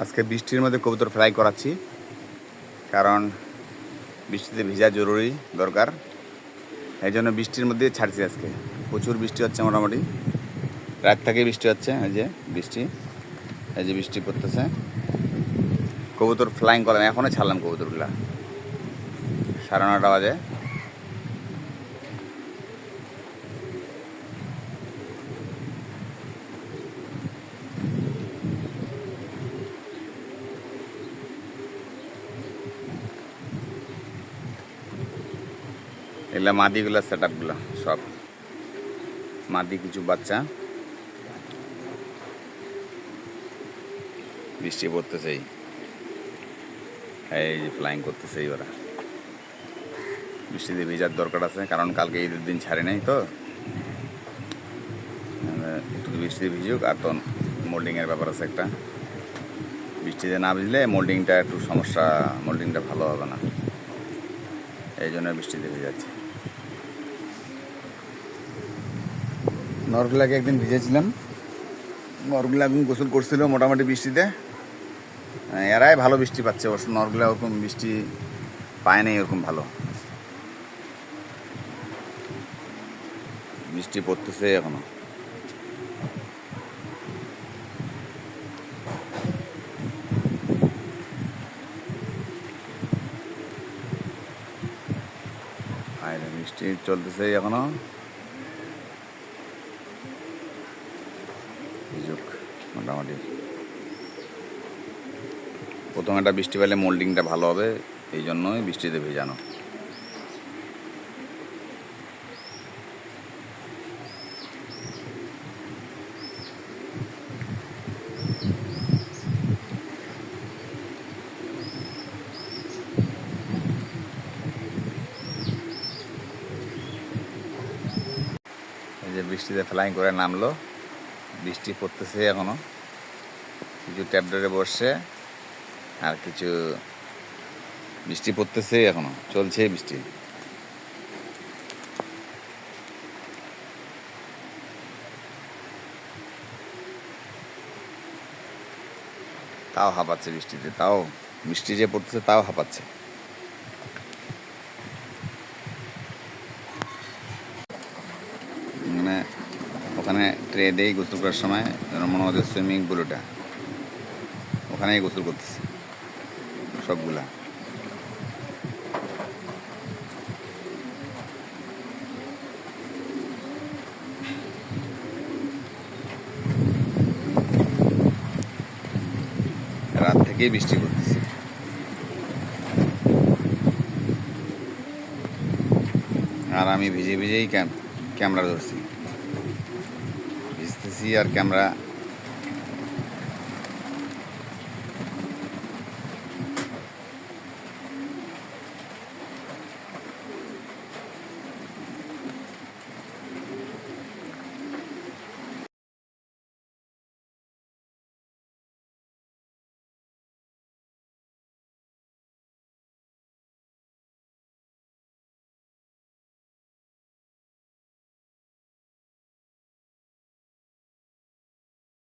আজকে বৃষ্টির মধ্যে কবুতর ফ্লাই করাচ্ছি, কারণ বৃষ্টিতে ভিজা জরুরি দরকার। এই জন্য বৃষ্টির মধ্যে ছাড়ছি। আজকে প্রচুর বৃষ্টি হচ্ছে, মোটামুটি রাত থেকে বৃষ্টি হচ্ছে। এই যে বৃষ্টি পড়তেছে। কবুতর ফ্লাইং করলাম, এখনই ছাড়লাম কবুতরগুলা 9:30 বাজে। এগুলা মাদিগুলা সেট আপগুলো সব মাদি, কিছু বাচ্চা। বৃষ্টি পড়তেছেই, এই যে ফ্লাইং করতেছে। ওরা বৃষ্টিতে ভেজার দরকার আছে, কারণ কালকে ঈদের দিন ছাড়ে নাই তো। একটু বৃষ্টিতে ভিজুক। আর তো মোল্ডিংয়ের ব্যাপার আছে একটা, বৃষ্টিতে না ভিজলে মোল্ডিংটা একটু সমস্যা, মোল্ডিংটা ভালো হবে না। এই জন্য বৃষ্টিতে ভিজাচ্ছে। নরগুলাকে একদিন ভিজেছিলাম, নরগুলা একদিন গোসল করছিল মোটামুটি বৃষ্টিতে। এরাই ভালো বৃষ্টি পাচ্ছে, অবশ্য নরগুলা ওরকম বৃষ্টি পায় নাই ওরকম ভালো। বৃষ্টি পড়তেছে এখনো। বৃষ্টি চলতেছে এখনো। ভিজুক মোটামুটি। প্রথম একটা বৃষ্টি পেলে মোল্ডিংটা ভালো হবে, এই জন্যই বৃষ্টিতে ভেজানো। এই যে বৃষ্টিতে ফ্লাইং করে নামলো, বৃষ্টি পড়তেছে এখনো। কিছু ট্যাপ ধরে বসছে, আর কিছু বৃষ্টি পড়তেছে এখনো, চলছে বৃষ্টি। তাও হাঁপাচ্ছে বৃষ্টিতে, তাও বৃষ্টি যে পড়তেছে তাও হাঁপাচ্ছে। মানে ওখানে ট্রে দিয়েই গোসল করার সময় মনে হচ্ছে সুইমিং পুল, ওটা ওখানেই গোসল করতেছে সবগুলা। রাত থেকেই বৃষ্টি পড়তেছে। আর আমি ভিজে ভিজেই ক্যামেরা ধরছি, ভিজতেছি আর ক্যামেরা